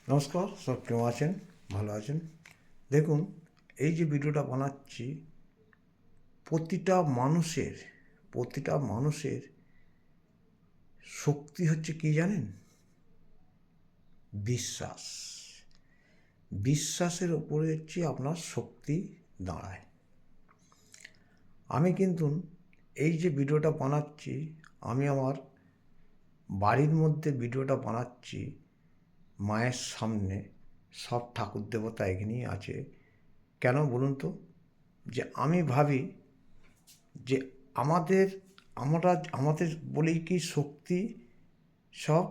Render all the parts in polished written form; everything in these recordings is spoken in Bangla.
নমস্কার, সব কেমন আছেন? ভালো আছেন? দেখুন, এই যে ভিডিওটা বানাচ্ছি, প্রতিটা মানুষের শক্তি হচ্ছে কি জানেন? বিশ্বাস। বিশ্বাসের ওপরে হচ্ছে আপনার শক্তি দাঁড়ায়। আমি কিন্তু এই যে ভিডিওটা বানাচ্ছি, আমি আমার বাড়ির মধ্যে ভিডিওটা বানাচ্ছি, মায়ের সামনে সব ঠাকুর দেবতা এখানেই আছে। কেন বলুন তো? যে আমি ভাবি যে আমাদের আমরা আমাদের বলেই কি শক্তি সব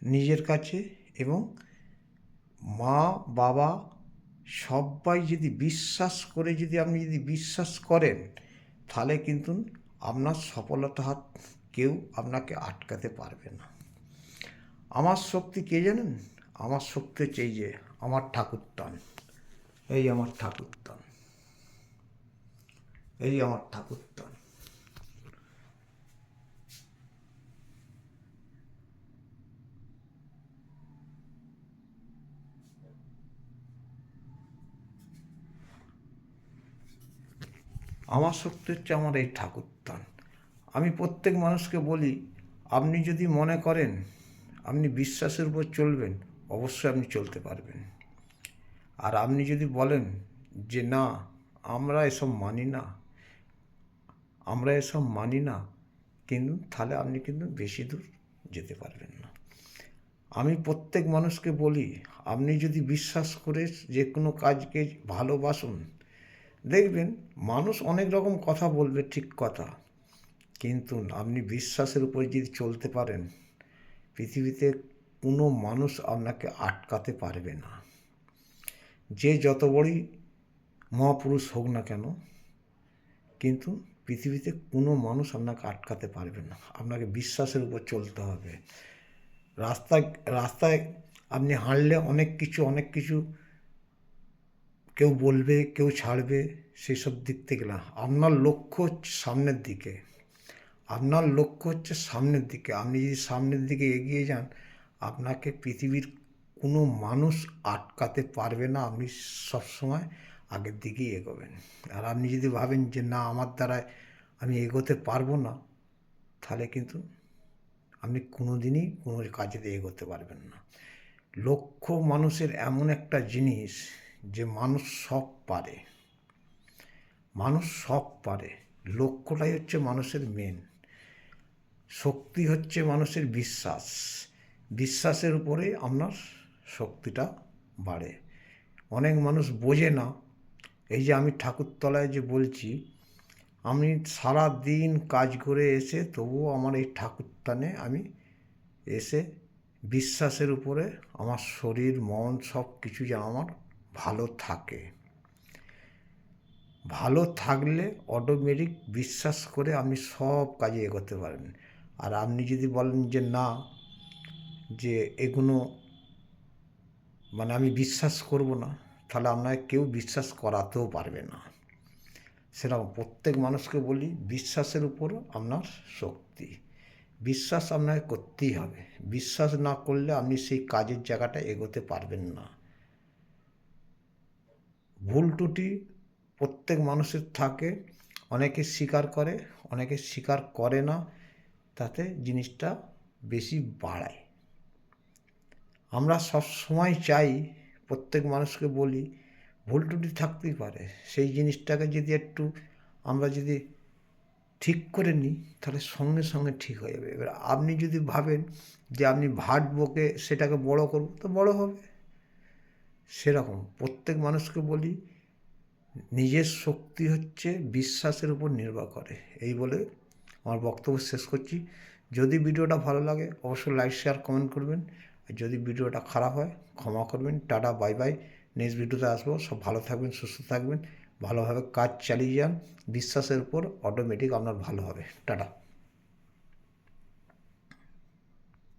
নিজের কাছে, এবং মা বাবা সবাই যদি বিশ্বাস করে, যদি আপনি যদি বিশ্বাস করেন, তাহলে কিন্তু আপনার সফলতা হাত কেউ আপনাকে আটকাতে পারবে না। আমার শক্তি কে জানেন? আমার শক্তি হচ্ছে এই যে আমার ঠাকুরতান। এই আমার ঠাকুরতান, এই আমার ঠাকুরতান। আমার শক্তি হচ্ছে আমার এই ঠাকুরতান। আমি প্রত্যেক মানুষকে বলি, আপনি যদি মনে করেন আপনি বিশ্বাসের উপর চলবেন, অবশ্যই আপনি চলতে পারবেন। আর আপনি যদি বলেন যে না, আমরা এসব মানি না, কিন্তু তাহলে আপনি কিন্তু বেশি দূর যেতে পারবেন না। আমি প্রত্যেক মানুষকে বলি, আপনি যদি বিশ্বাস করে যে কোনো কাজকে ভালোবাসুন, দেখবেন মানুষ অনেক রকম কথা বলবে, ঠিক কথা, কিন্তু আপনি বিশ্বাসের উপরে যদি চলতে পারেন, পৃথিবীতে কোনো মানুষ আপনাকে আটকাতে পারবে না। যে যত বড়ই মহাপুরুষ হোক না কেন, কিন্তু পৃথিবীতে কোনো মানুষ আপনাকে আটকাতে পারবে না। আপনাকে বিশ্বাসের উপর চলতে হবে। রাস্তায় রাস্তায় আপনি হাঁটলে অনেক কিছু কেউ বলবে, কেউ ছাড়বে, সেসব দিক থেকে না। আপনার লক্ষ্য হচ্ছে সামনের দিকে। আপনি যদি সামনের দিকে এগিয়ে যান, আপনাকে পৃথিবীর কোনো মানুষ আটকাতে পারবে না। আপনি সবসময় আগের দিকেই এগোবেন। আর আপনি যদি ভাবেন যে না, আমার দ্বারায় আমি এগোতে পারবো না, তাহলে কিন্তু আপনি কোনো দিনই কোনো কাজেতে এগোতে পারবেন না। লক্ষ্য মানুষের এমন একটা জিনিস যে মানুষ সব পারে। লক্ষ্যটাই হচ্ছে মানুষের মেন। শক্তি হচ্ছে মানুষের বিশ্বাসের উপরে আপনার শক্তিটা বাড়ে। অনেক মানুষ বোঝে না। এই যে আমি ঠাকুরতলায় যে বলছি, আমি সারা দিন কাজ করে এসে তবুও আমার এই ঠাকুরটানে আমি এসে বিশ্বাসের উপরে আমার শরীর মন সব কিছু যেন আমার ভালো থাকে। ভালো থাকলে অটোমেটিক বিশ্বাস করে আপনি সব কাজে এগোতে পারেন। আর আপনি যদি বলেন যে না, যে এগুলো আমি বিশ্বাস করব না, তাহলে আপনাকে কেউ বিশ্বাস করাতেও পারবে না। সেরকম প্রত্যেক মানুষকে বলি, বিশ্বাসের উপর আপনার শক্তি। বিশ্বাস আপনাকে করতেই হবে। বিশ্বাস না করলে আপনি সেই কাজের জায়গাটা এগোতে পারবেন না। ভুল ত্রুটি প্রত্যেক মানুষের থাকে। অনেকে স্বীকার করে, অনেকে স্বীকার করে না, তাতে জিনিসটা বেশি বাড়ায়। আমরা সব সময় চাই, প্রত্যেক মানুষকে বলি, ভুল ত্রুটি থাকতেই পারে, সেই জিনিসটাকে যদি একটু আমরা যদি ঠিক করে নিই, তাহলে সঙ্গে সঙ্গে ঠিক হয়ে যাবে। এবার আপনি যদি ভাবেন যে আপনি ভাট বকে সেটাকে বড় করব, তো বড় হবে। সেরকম প্রত্যেক মানুষকে বলি, নিজের শক্তি হচ্ছে বিশ্বাসের উপর নির্ভর করে। এই বলে আমার বক্তব্য শেষ করছি। যদি ভিডিওটা ভালো লাগে অবশ্যই লাইক, শেয়ার, কমেন্ট করবেন। আর যদি ভিডিওটা খারাপ হয় ক্ষমা করবেন। Tata, bye bye. নেক্সট ভিডিওতে আসবো। সব ভালো থাকবেন, সুস্থ থাকবেন, ভালোভাবে কাজ চালিয়ে যান। বিশ্বাসের উপর অটোমেটিক আপনার ভালো হবে। টাটা।